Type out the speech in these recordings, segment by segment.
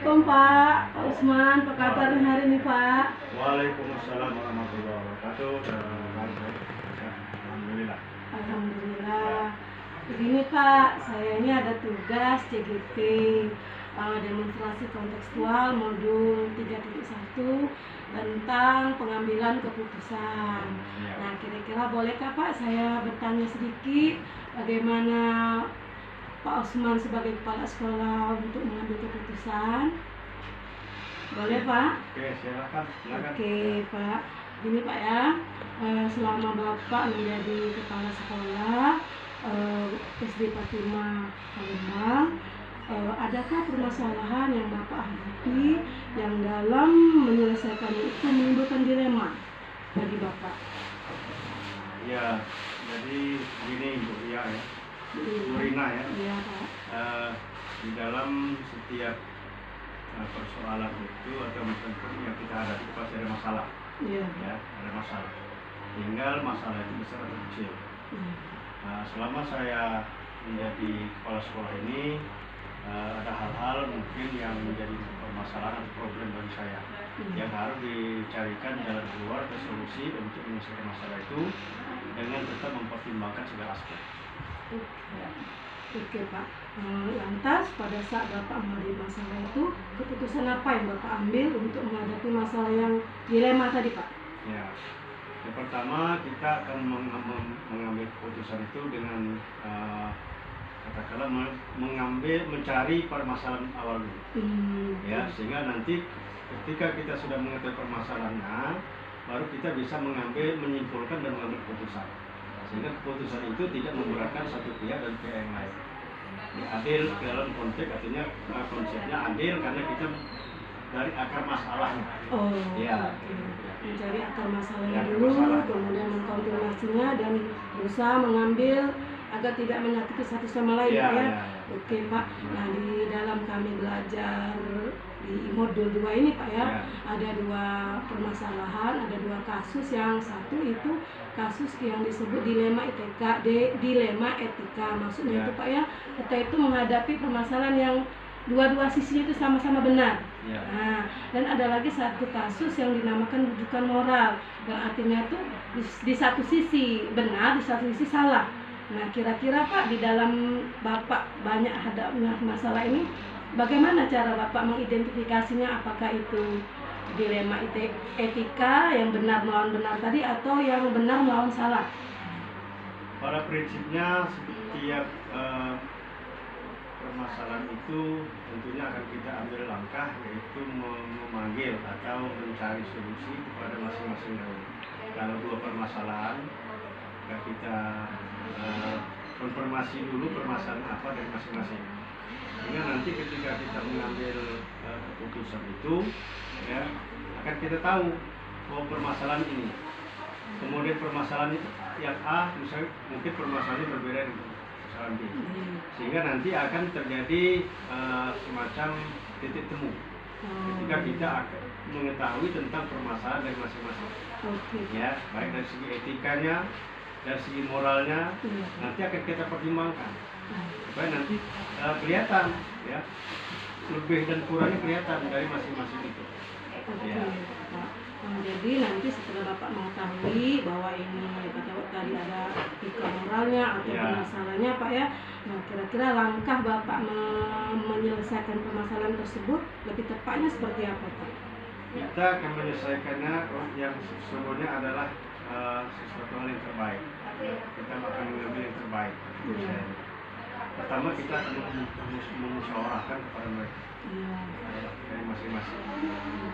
Assalamualaikum Pak Usman, apa kabar hari ini Pak? Waalaikumsalam warahmatullahi wabarakatuh. Alhamdulillah. Alhamdulillah. Begini Pak, saya ini ada tugas CGT demonstrasi kontekstual modul 3.1 tentang pengambilan keputusan. Nah, kira-kira bolehkah Pak saya bertanya sedikit bagaimana Pak Usman sebagai kepala sekolah untuk mengambil keputusan? Boleh Pak? Oke, silakan. Oke Pak, ini Pak ya, selama Bapak menjadi kepala sekolah SD Fatima Palembang, adakah permasalahan yang Bapak hadapi yang dalam menyelesaikan itu menimbulkan dilema bagi Bapak? Ya, jadi gini Bu Ria ya, Bu Rina ya. Iya Pak. Di dalam setiap persoalan itu atau misalkan yang kita hadapi pasti ada masalah. Iya. Ya, ada masalah. Tinggal masalah itu besar atau kecil. Selama saya menjadi kepala sekolah ini, ada hal-hal mungkin yang menjadi permasalahan atau problem bagi saya yang harus dicarikan jalan keluar atau solusi untuk menyelesaikan masalah itu dengan tetap mempertimbangkan segala aspek. Oke Pak, lantas pada saat Bapak menghadapi masalah itu, keputusan apa yang Bapak ambil untuk menghadapi masalah yang dilema tadi Pak? Ya, yang pertama kita akan mengambil keputusan itu dengan katakanlah mencari permasalahan awal dulu. Ya, sehingga nanti ketika kita sudah mengetahui permasalahannya, baru kita bisa menyimpulkan dan mengambil keputusan. Sehingga keputusan itu tidak memberatkan satu pihak dan pihak yang lain. Ya, adil dalam konteks artinya konsepnya adil karena kita dari akar masalahnya. Oh, ya. Mencari akar masalahnya dulu, kemudian mengkonfirmasinya dan berusaha mengambil agar tidak menyakiti satu sama lain ya. Oke Pak. Nah, di dalam kami belajar di modul 2 ini Pak ya, ada dua permasalahan, ada dua kasus. Yang satu itu kasus yang disebut dilema dilema etika. Maksudnya itu Pak ya, kita itu menghadapi permasalahan yang dua sisi itu sama-sama benar. Nah, dan ada lagi satu kasus yang dinamakan rujukan moral, yang artinya itu di satu sisi benar, di satu sisi salah. Nah, kira-kira Pak, di dalam Bapak banyak hadapnya masalah ini, bagaimana cara Bapak mengidentifikasinya? Apakah itu dilema etika yang benar melawan benar tadi, atau yang benar melawan salah? Pada prinsipnya setiap permasalahan itu tentunya akan kita ambil langkah, yaitu memanggil atau mencari solusi kepada masing-masing dahulu. Kalau dua permasalahan, kita konfirmasi dulu permasalahan apa dari masing-masing. Sehingga nanti ketika kita mengambil keputusan itu, ya, akan kita tahu bahwa permasalahan ini. Kemudian permasalahan yang A, misalnya mungkin permasalahannya berbeda dengan permasalahan B. Sehingga nanti akan terjadi semacam titik temu. Ketika kita akan mengetahui tentang permasalahan dari masing-masing. Ya, baik dari segi etikanya, dari segi moralnya, nanti akan kita pertimbangkan supaya nanti kelihatan ya, lebih dan kurangnya kelihatan dari masing-masing itu. Jadi nanti setelah Bapak mengetahui bahwa ini tadi ada etika moralnya atau masalahnya Pak ya, nah kira-kira langkah Bapak menyelesaikan permasalahan tersebut lebih tepatnya seperti apa Pak? Kita akan menyelesaikannya yang sesungguhnya adalah sesuatu hal yang terbaik. Kita akan mengambil yang terbaik. Pertama kita akan memusyawarahkan kepada mereka dari masing-masing.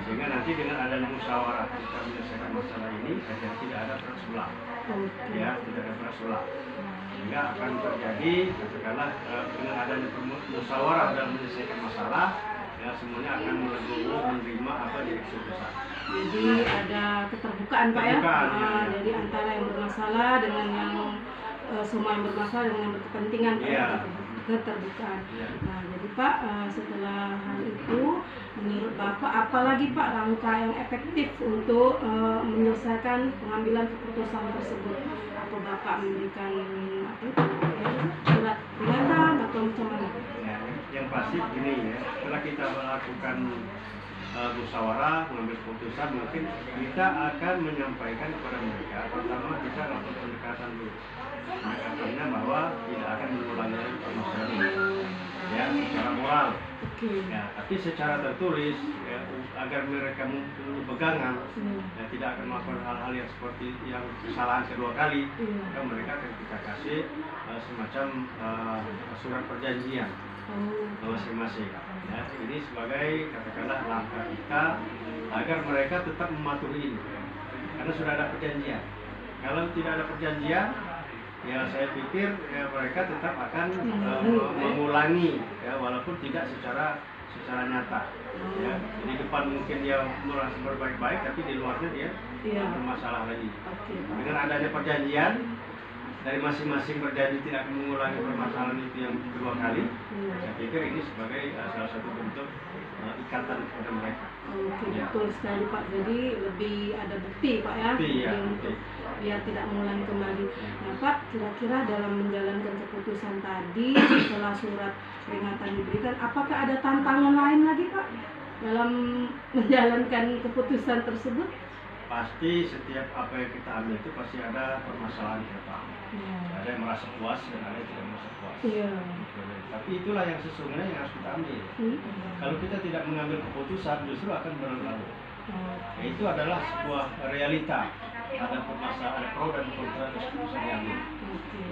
Sehingga nanti dengan adanya musyawarah kita menyelesaikan masalah ini, agar tidak ada peras belah. Ya, tidak ada peras belah. Sehingga akan terjadi, katakanlah dengan adanya musyawarah dalam menyelesaikan masalah, ya semuanya akan legowo menerima apa jadi keputusan. Jadi ada keterbukaan Pak ya. Jadi antara yang bermasalah dengan yang semua yang bermasalah dengan yang berkepentingan Pak ya. Keterbukaan. Nah, jadi Pak, setelah hal itu, menurut Bapak apalagi Pak langkah yang efektif untuk menyelesaikan pengambilan keputusan tersebut? Apa Bapak memberikan surat peringatan atau macam mana? yang pasti gini ya, setelah kita melakukan musyawarah, mengambil keputusan, mungkin kita akan menyampaikan kepada mereka. Pertama kita lakukan pendekatan dulu, pendekatannya bahwa tidak akan mengulangi lagi permasalahan ini, ya, secara moral. Ya, tapi secara tertulis ya, agar mereka pegangan, ya, tidak akan melakukan hal-hal yang seperti yang kesalahan kedua kali. Ya, mereka akan kita kasih semacam surat perjanjian masing-masing. Ya, ini sebagai katakanlah langkah kita agar mereka tetap mematuhi ini, karena sudah ada perjanjian. Kalau tidak ada perjanjian, ya saya pikir ya, mereka tetap akan mengulangi, ya, walaupun tidak secara nyata. Ya, di depan mungkin dia merasa berbaik-baik, tapi di luarnya dia bermasalah lagi. Dengan adanya perjanjian dari masing-masing berjanji tidak akan mengulangi permasalahan itu yang kedua kali, saya pikir ini sebagai salah satu bentuk ikatan kepada mereka. Oke, betul sekali Pak. Jadi lebih ada bukti Pak ya, untuk biar tidak mengulangi kembali. Nah Pak, kira-kira dalam menjalankan keputusan tadi setelah surat peringatan diberikan, apakah ada tantangan lain lagi Pak dalam menjalankan keputusan tersebut? Pasti setiap apa yang kita ambil itu pasti ada permasalahan di depan. Ada yang merasa puas dan ada yang tidak merasa puas. Tapi itulah yang sesungguhnya yang harus kita ambil. Kalau kita tidak mengambil keputusan, justru akan berlalu. Itu adalah sebuah realita. Ada permasalahan, ada pro dan kontra atas keputusan diambil.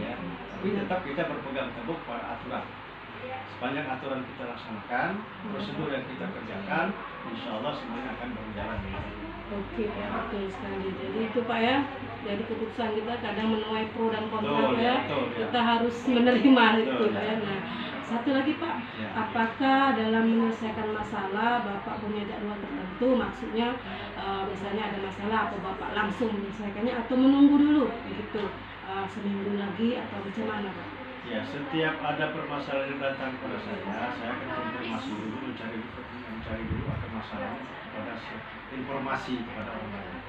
Ya. Tapi tetap kita berpegang teguh pada aturan. Sepanjang aturan kita laksanakan, prosedur yang kita kerjakan, insya Allah semuanya akan berjalan dengan baik. Oke Pak, betul sekali. Jadi itu Pak ya, jadi keputusan kita kadang menuai pro dan kontra ya. Kita harus menerima itu Pak ya. Nah, satu lagi Pak, apakah dalam menyelesaikan masalah Bapak punya jadwal tertentu? Maksudnya misalnya ada masalah, apa Bapak langsung menyelesaikannya atau menunggu dulu begitu seminggu lagi atau macam mana Pak? Ya, setiap ada permasalahan yang datang kepada saya akan konfirmasi dulu, mencari dulu akar masalahnya kepada informasi kepada orang lain.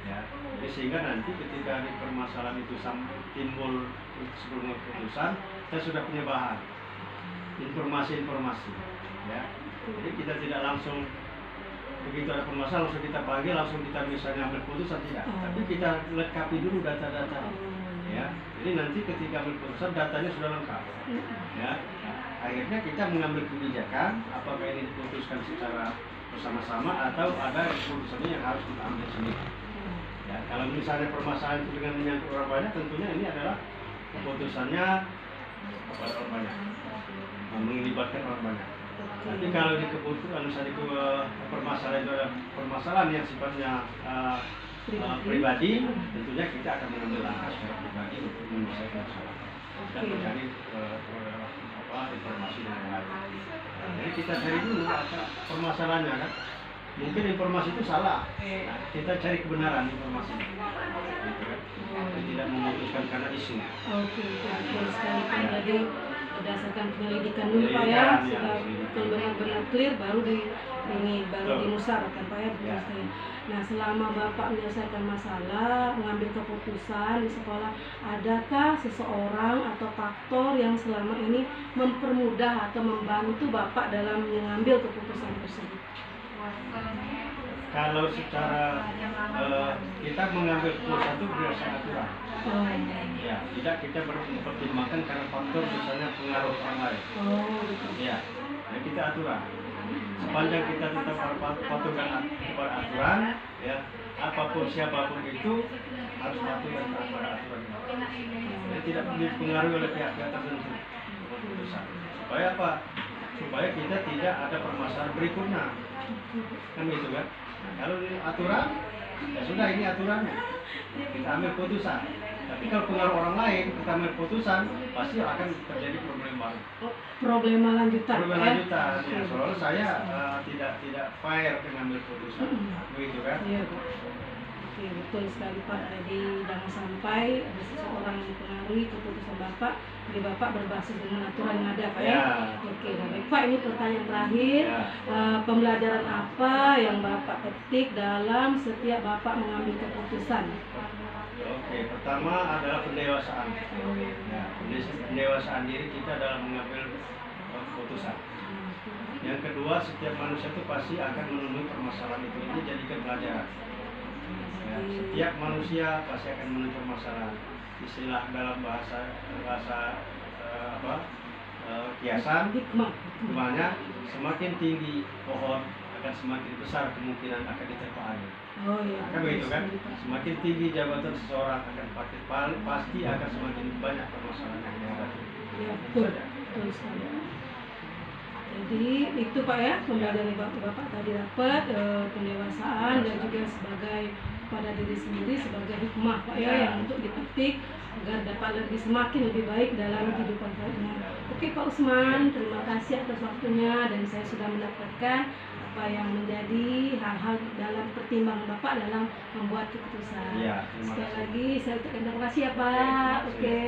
Ya, jadi sehingga nanti ketika permasalahan itu timbul sebelum keputusan, saya sudah punya bahan informasi. Ya, jadi kita tidak langsung begitu ada permasalahan langsung kita panggil, langsung kita misalnya ambil keputusan, tidak. Tapi kita lengkapi dulu data-data. Ya, jadi nanti ketika ambil keputusan datanya sudah lengkap. Ya, nah, akhirnya kita mengambil kebijakan apakah ini diputuskan secara bersama-sama atau ada keputusannya yang harus kita ambil sendiri. Ya, kalau misalnya permasalahan itu dengan menyangkut orang banyak, tentunya ini adalah keputusannya kepada orang banyak, melibatkan orang banyak. Tapi kalau di keputusan misalnya permasalahan itu adalah permasalahan yang sifatnya pribadi, tentunya kita akan mengambil langkah secara pribadi untuk menyelesaikan masalah dan mencari informasi dan lain-lain. Jadi kita cari dulu permasalahannya kan. Mungkin informasi itu salah. Nah, kita cari kebenaran informasi. Gitu kan. Dan tidak memutuskan karena isu. Oke, betul sekali Pak. Jadi berdasarkan penyelidikan dulu Pak ya, sudah benar-benar clear baru dimusyawarahkan Pak ya. Nah, selama Bapak menyelesaikan masalah, mengambil keputusan di sekolah, adakah seseorang atau faktor yang selama ini mempermudah atau membantu Bapak dalam mengambil keputusan tersebut? Kalau secara kita mengambil keputusan itu berdasarkan aturan. Ya, tidak kita mempertimbangkan karena faktor misalnya pengaruh orang lain. Ya, jadi kita aturan. Sepanjang kita tetap patuhkan kepada aturan, ya, apapun siapapun itu harus patuh dan taat pada aturan. Jadi tidak dipengaruhi oleh pihak-pihak tertentu keputusan. Supaya apa? Supaya kita tidak ada permasalahan berikutnya. Kan gitu kan? Kalau ini aturan, ya sudah ini aturannya. Kita ambil putusan. Tapi kalau pengaruh orang lain, kita ambil putusan, pasti akan terjadi problem baru. Problema lanjutan. Ya, soalnya saya tidak fair dengan ambil putusan, begitu kan? Iya, Oke, betul sekali Pak. Jadi jangan sampai ada seseorang yang mempengaruhi keputusan Bapak, jadi Bapak berbasis dengan aturan yang ada Pak ya. Oke, nah baik Pak, ini pertanyaan terakhir. Pembelajaran apa yang Bapak petik dalam setiap Bapak mengambil keputusan? Oke, pertama adalah pendewasaan. Ya, pendewasaan diri kita dalam mengambil keputusan. Yang kedua, setiap manusia itu pasti akan menemui permasalahan itu. Ini jadikan pelajaran. Ya, setiap manusia pasti akan menemui permasalahan. Istilah dalam bahasa kiasan, hikmahnya semakin tinggi pohon akan semakin besar kemungkinan akan diterpa angin. Oh iya. Kan begitu kan? Semakin tinggi jabatan seseorang akan pasti akan semakin banyak permasalahan yang dihadapi. Iya, betul. Betul sekali. Jadi itu Pak ya, kembali dari Bapak tadi dapat pendewasaan dan juga sebagai pada diri sendiri sebagai hikmah Pak ya, yang untuk dipetik agar dapat semakin lebih baik dalam kehidupan kita. Oke Pak Usman, terima kasih atas waktunya dan saya sudah mendapatkan apa yang menjadi hal-hal dalam pertimbangan Bapak dalam membuat keputusan. Ya, sekali lagi saya ucapkan terima kasih ya Pak. Oke.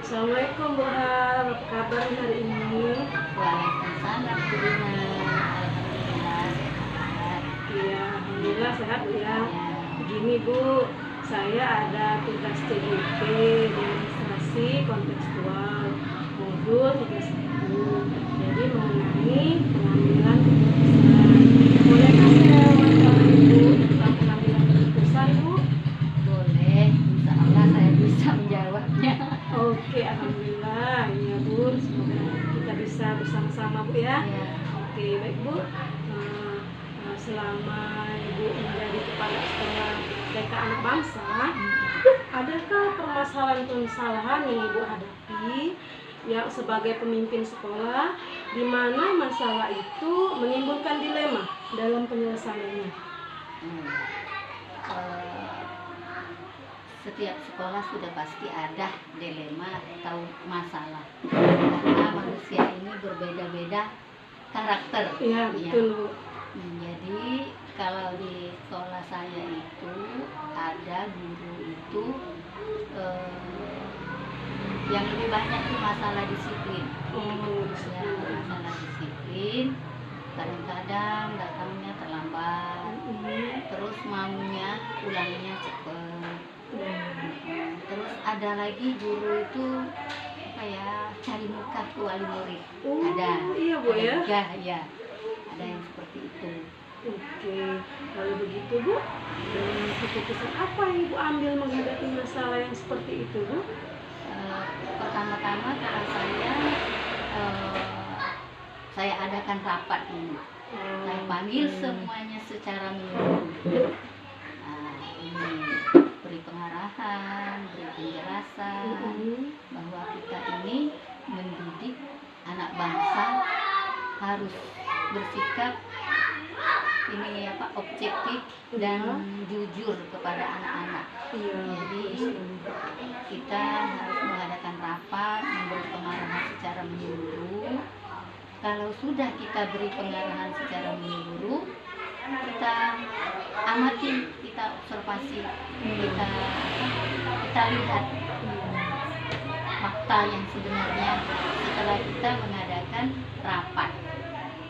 Assalamualaikum Bu Har, apa kabar hari ini? Waalaikumsalam Bu Rina. Alhamdulillah sehat. Iya, alhamdulillah sehat Bu ya. Begini Bu, saya ada tugas CGP demonstrasi kontekstual modul 31. Jadi mengenai pengambilan keputusan. Bolehkah saya wawancara Ibu tentang pengambilan keputusan Bu? Boleh, insya Allah saya bisa menjawabnya. Oke, alhamdulillah ya Bu, semoga kita bisa bersama-sama Bu ya. Ya. Oke, baik Bu. Selama Ibu menjadi kepala sekolah TK anak bangsa, adakah permasalahan yang Ibu hadapi yang sebagai pemimpin sekolah, di mana masalah itu menimbulkan dilema dalam penyelesaiannya? Setiap sekolah sudah pasti ada dilema atau masalah karena manusia ini berbeda-beda karakter. Iya, betul Bu. Jadi kalau di sekolah saya itu ada guru itu yang lebih banyak itu masalah disiplin. Ya, masalah disiplin. Kadang-kadang datangnya terlambat, terus maunya pulangnya cepat. Terus ada lagi guru itu apa ya, cari muka ke wali murid. Ada. Iya Bu ya. Ya. Ada yang seperti itu. Oke, kalau begitu Bu, keputusan apa yang Ibu ambil menghadapi masalah yang seperti itu Bu? Pertama-tama kalau saya adakan rapat ini. Saya panggil semuanya secara menyeluruh. Ini beri pengarahan, beri penjelasan bahwa kita ini mendidik anak bangsa harus bersikap ini objektif dan jujur kepada anak-anak. Jadi kita harus mengadakan rapat, memberi pengarahan secara menyeluruh. Kalau sudah kita beri pengarahan secara menyeluruh, kita amati, kita observasi, kita lihat fakta yang sebenarnya setelah kita mengadakan rapat,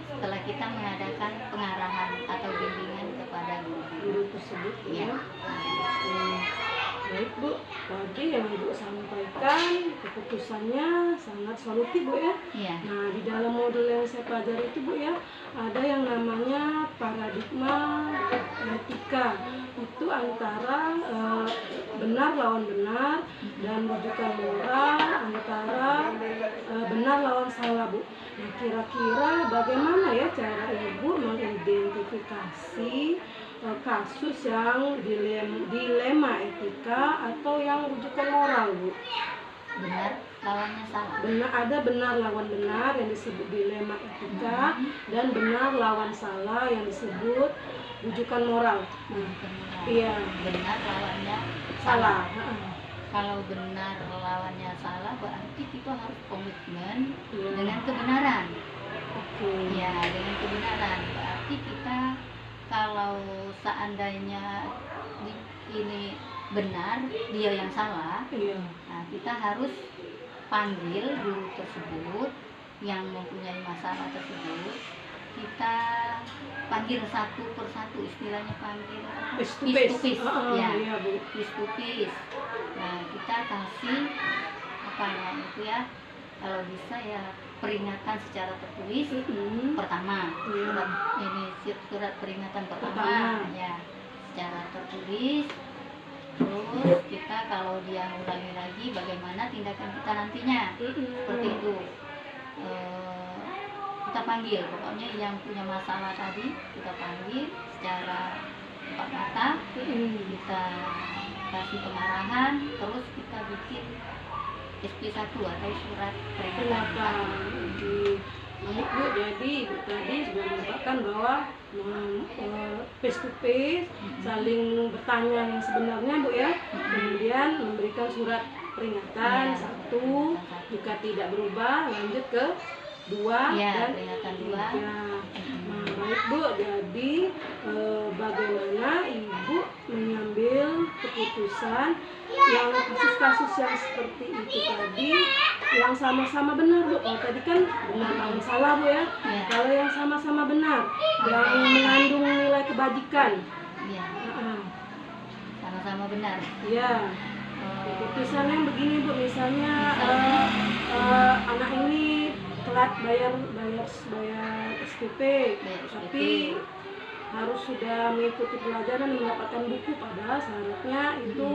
setelah kita mengadakan pengarahan atau bimbingan kepada guru tersebut ya. Baik Bu, tadi yang Ibu sampaikan keputusannya sangat solutif Bu ya. Nah, di dalam modul yang saya pelajari itu Bu ya, ada yang namanya paradigma etika. Itu antara benar lawan benar dan rujukan moral antara benar lawan salah Bu. Nah, kira-kira bagaimana ya cara Ibu mengidentifikasi kasus yang dilema etika atau yang rujukan moral Bu? Benar lawannya salah. Ada benar lawan benar yang disebut dilema etika dan benar lawan salah yang disebut rujukan moral. Iya. Benar lawannya salah. Kalau benar lawannya salah berarti kita harus komitmen dengan kebenaran. Ya, dengan kebenaran berarti kita kalau seandainya ini benar, dia yang salah, nah kita harus panggil guru tersebut yang mempunyai masalah tersebut, kita panggil satu persatu, istilahnya panggil Face to face face. to face, ya, Iya, Bu. face to face. Nah, kita kasih apa ya itu ya, kalau bisa ya peringatan secara tertulis. Pertama, Iya. surat peringatan pertama, Pertama. ya, secara tertulis. Terus kita kalau dia ulangi lagi, bagaimana tindakan kita nantinya, seperti itu. Kita panggil, pokoknya yang punya masalah tadi kita panggil secara empat mata, kita kasih pengarahan, terus kita bikin SP1 atau surat peringatan. Baik Bu, jadi Ibu tadi sudah mengatakan bahwa face to face, saling bertanya yang sebenarnya Bu ya, kemudian memberikan surat peringatan Ya, satu, jika tidak berubah lanjut ke 2 ya, dan peringatan 2. 3. Nah, baik Bu, jadi bagaimana Ibu mengambil keputusan yang kasus-kasus yang seperti itu tadi yang sama-sama benar Bu? Kalau tadi kan benar lawan salah Bu ya. Ya. Kalau yang sama-sama benar, yang mengandung nilai kebajikan. Ya, Nah, sama-sama benar. ya. Keputusan yang begini Bu, misalnya anak ini telat bayar SPP, tapi harus sudah mengikuti pelajaran dan mendapatkan buku, padahal seharusnya itu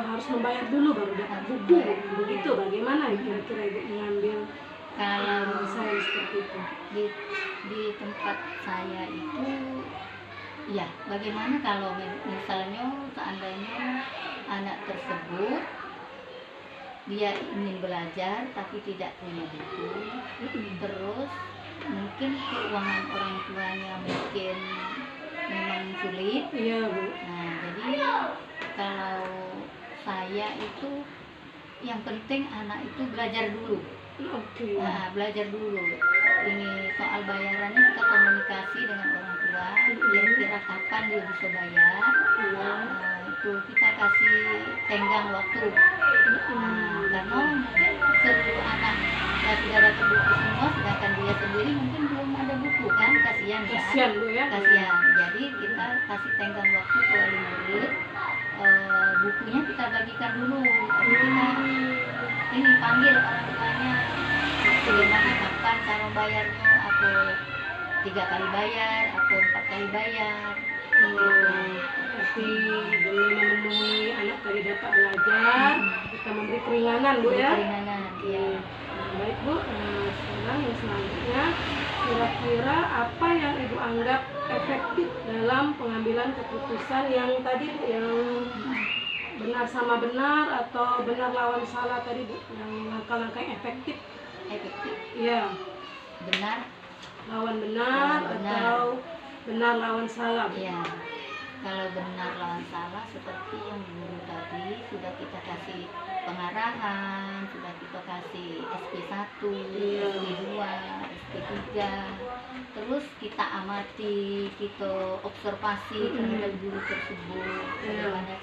harus membayar dulu baru dapat buku. Begitu, bagaimana kira-kira Ibu mengambil Kalau saya seperti itu? di tempat saya itu, ya, bagaimana kalau misalnya seandainya anak tersebut dia ingin belajar tapi tidak punya buku, terus mungkin keuangan orang tuanya mungkin memang sulit. Iya Bu. Nah, jadi kalau saya itu yang penting anak itu belajar dulu. Oke. Nah, belajar dulu. Ini soal bayarannya kita komunikasi dengan orang tua, kira-kira kapan dia bisa bayar. Iya. Nah, itu kita kasih tenggang waktu. Nah, karena mungkin seluruh anak sudah dapat buku semua, sedangkan dia sendiri mungkin belum ada buku kan, kasihan kan? Kasihan Bu ya. Kasihan. Jadi kita kasih tenggang waktu ke wali murid. Bukunya kita bagikan dulu. Tapi kita ini panggil orang tuanya, bagaimana, kapan cara bayarnya, atau 3 kali bayar atau 4 kali bayar. Tapi demi memenuhi anak tadi dapat belajar, kita memberi keringanan Bu ya. Keringanan, ya. Baik Bu, sekarang yang selanjutnya, kira-kira apa yang Ibu anggap efektif dalam pengambilan keputusan yang tadi Bu, yang benar sama benar atau benar lawan salah tadi Bu, yang langkah-langkah yang efektif? Efektif. Iya, Benar. lawan benar Lawan benar. atau benar lawan salah Bu? Ya, kalau benar lawan salah seperti yang guru tadi sudah kita kasih pengarahan, sudah kita kasih SP1, Iya. SP2, SP3, terus kita amati, kita observasi terhadap guru tersebut, bagaimana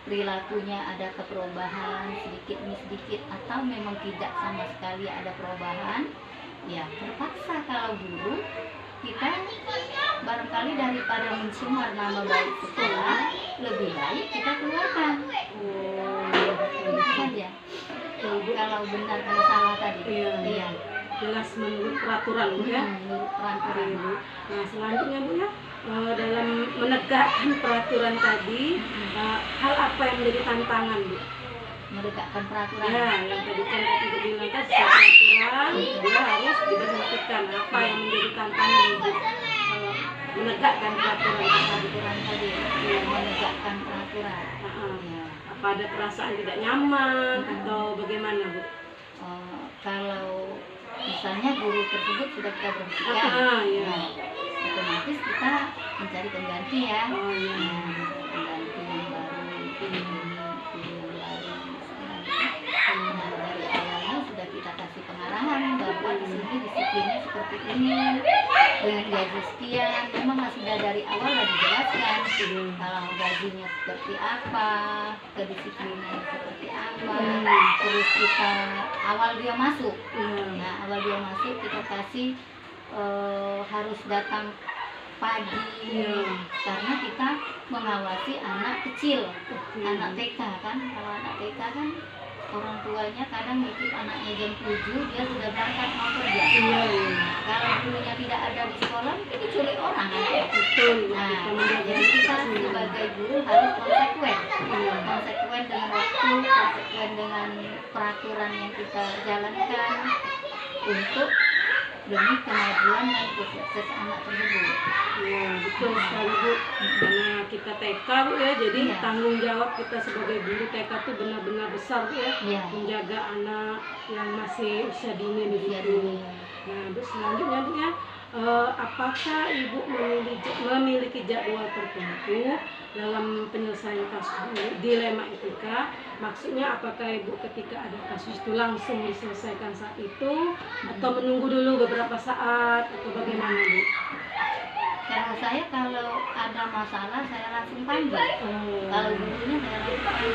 perilakunya, ada perubahan sedikit demi sedikit atau memang tidak sama sekali ada perubahan. Ya, terpaksa kalau guru kita barangkali daripada mencemar nama baik sekolah, lebih baik kita keluarkan. Itu saja. Kalau benar dan salah tadi. Iya. Jelas menurut peraturan Bu ya. Menurut peraturan. Oke, Bu. Nah, selanjutnya Bu ya, dalam menegakkan peraturan tadi, hal apa yang menjadi tantangan Bu? Menegakkan peraturan. Ya, yang tadi kan Ibu bilang kan peraturan dia harus diberhentikan. Apa yang menjadi tantangan Bu menegakkan peraturan tadi? Peraturan tadi. Menegakkan peraturan. Ya. Apa ada perasaan tidak nyaman atau bagaimana Bu? Kalau misalnya guru tersebut sudah kita berhentikan, Ya. nah, otomatis kita mencari pengganti ya. Oh iya. Pengganti yang baru, ini yang baru. Nah, dari awalnya sudah kita kasih pengarahan bahwa di sini disiplinnya seperti ini, dengan gaji sekian. Memang sudah dari awal dijelaskan kalau gajinya seperti apa, kedisiplinannya seperti apa. Terus kita awal dia masuk. Nah, awal dia masuk kita kasih harus datang pagi, karena kita mengawasi anak kecil, anak TK kan. Kalau anak TK kan orang tuanya kadang nitip anaknya jam 7, dia sudah berangkat mau kerja. Kalau gurunya tidak ada di sekolah, mungkin diculik orang kan. Nah, jadi kita sebagai guru harus konsekuen dengan waktu, konsekuen dengan peraturan yang kita jalankan untuk demi kemajuan dan sukses anak tersebut. Ya, betul sekali Bu. Karena kita TK Bu ya, jadi tanggung jawab kita sebagai guru TK itu benar-benar besar Bu ya, menjaga anak yang masih usia dini begitu. Nah, Bu, selanjutnya Bu ya, apakah Ibu memiliki jadwal tertentu dalam penyelesaian kasus dilema etika? Maksudnya apakah Ibu ketika ada kasus itu langsung diselesaikan saat itu atau menunggu dulu beberapa saat atau bagaimana Bu? Kalau saya kalau ada masalah saya langsung panggil. Kalau gurunya saya langsung panggil.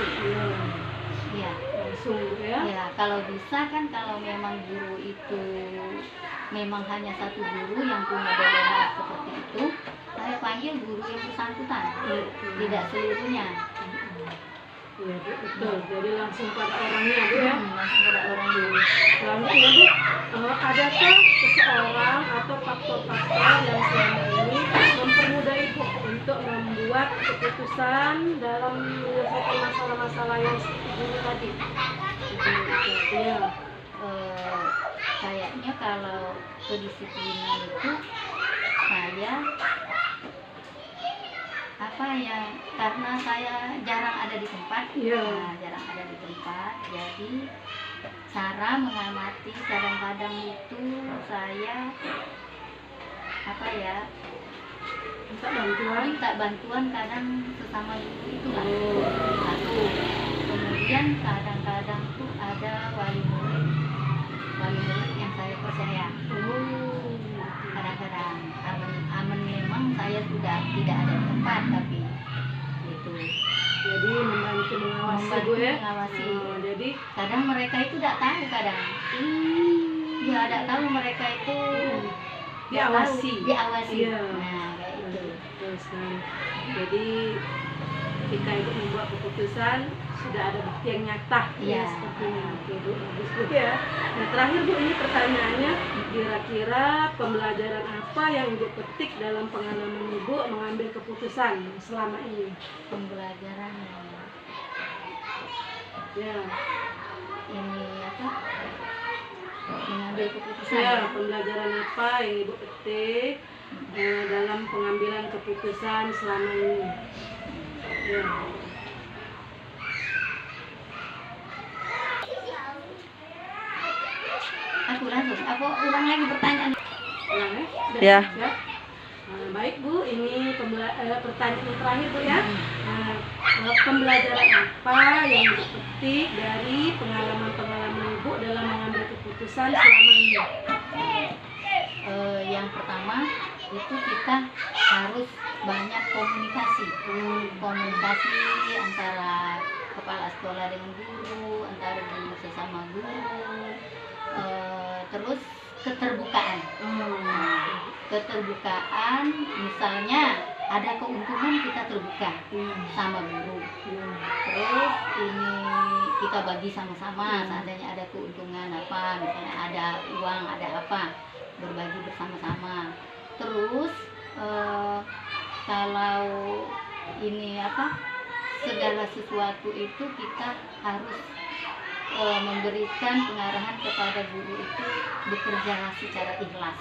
Iya, langsung ya. Ya, kalau bisa kan, kalau memang guru itu memang hanya satu guru yang punya dilema seperti itu, saya panggil guru yang bersangkutan, tidak seluruhnya. Iya Bu, betul. Jadi langsung pada orangnya Bu ya. Langsung pada orangnya. Selanjutnya Bu, adakah seseorang atau faktor-faktor yang selama ini mempermudah Ibu untuk membuat keputusan dalam menyelesaikan masalah-masalah yang seperti ini tadi? Ya. Kayaknya kalau kedisiplinan itu saya karena saya jarang ada di tempat, jarang ada di tempat, jadi cara mengamati kadang-kadang itu saya minta bantuan kadang sesama guru itu kan. Satu, kemudian kadang-kadang tuh ada wali murid yang saya percaya. Kadang-kadang aman memang saya sudah tidak ada di tempat, tapi itu jadi membantu mengawasi Bu ya. Jadi kadang mereka itu tidak tahu, kadang tidak tahu mereka itu diawasi. Nah, kayak itu. Terus jadi ketika Ibu membuat keputusan sudah ada bukti yang nyata ya seperti ini. Oke Bu, bagus Bu ya. Nah, terakhir Bu, ini pertanyaannya, kira-kira pembelajaran apa yang Ibu petik dalam pengalaman Ibu mengambil keputusan selama ini? Pembelajaran ya ini mengambil keputusan. Pembelajaran apa yang Ibu petik dalam pengambilan keputusan selama ini? Aku ulang lagi pertanyaan. Ya. Baik Bu, ini pertanyaan yang terakhir Bu ya. Pembelajaran apa yang Ibu petik dari pengalaman-pengalaman Ibu dalam mengambil keputusan selama ini? Yang pertama itu kita harus banyak komunikasi antara kepala sekolah dengan guru, antara guru sesama guru, terus keterbukaan. Keterbukaan, misalnya ada keuntungan kita terbuka sama guru. Terus ini kita bagi sama-sama, seandainya ada keuntungan apa, misalnya ada uang, ada apa, berbagi bersama-sama. Terus kalau ini segala sesuatu itu kita harus memberikan pengarahan kepada guru itu bekerja secara ikhlas.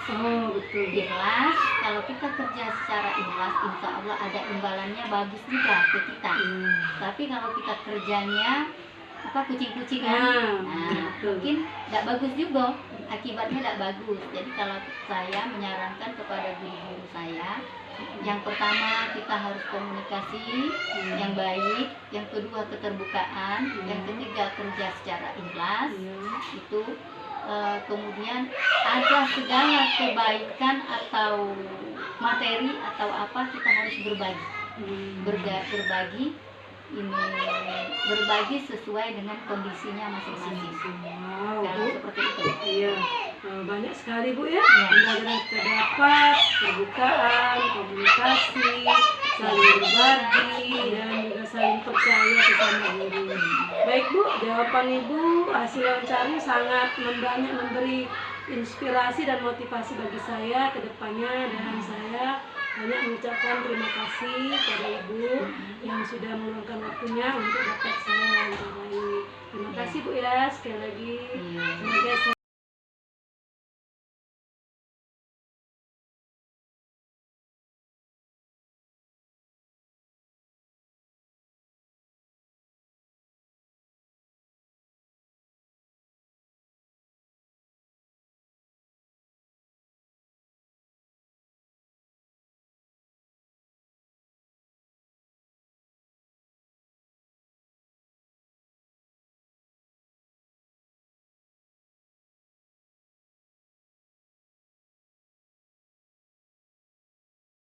Betul. Ikhlas, kalau kita kerja secara ikhlas, insya Allah ada imbalannya bagus juga ke kita. Tapi kalau kita kerjanya kucing-kucingan, mungkin tidak bagus juga, akibatnya tidak bagus. Jadi kalau saya menyarankan kepada guru-guru saya, yang pertama kita harus komunikasi yang baik, yang kedua keterbukaan, yang ketiga kerja secara ikhlas. Itu kemudian ada segala kebaikan atau materi atau apa, kita harus berbagi. ini berbagi sesuai dengan kondisinya masing-masing. Wow, Kalau Bu. seperti itu. Iya, banyak sekali Bu ya. Iya. Pembelajaran kita dapat, terbukaan, komunikasi, saling berbagi, dan juga saling percaya sesama guru. Baik Bu, jawaban Ibu hasil wawancaranya sangat banyak memberi inspirasi dan motivasi bagi saya ke depannya, dan saya banyak mengucapkan terima kasih pada Ibu yang sudah meluangkan waktunya untuk dapat saya wawancarai. Terima kasih Bu ya sekali lagi. Iya. Semoga saya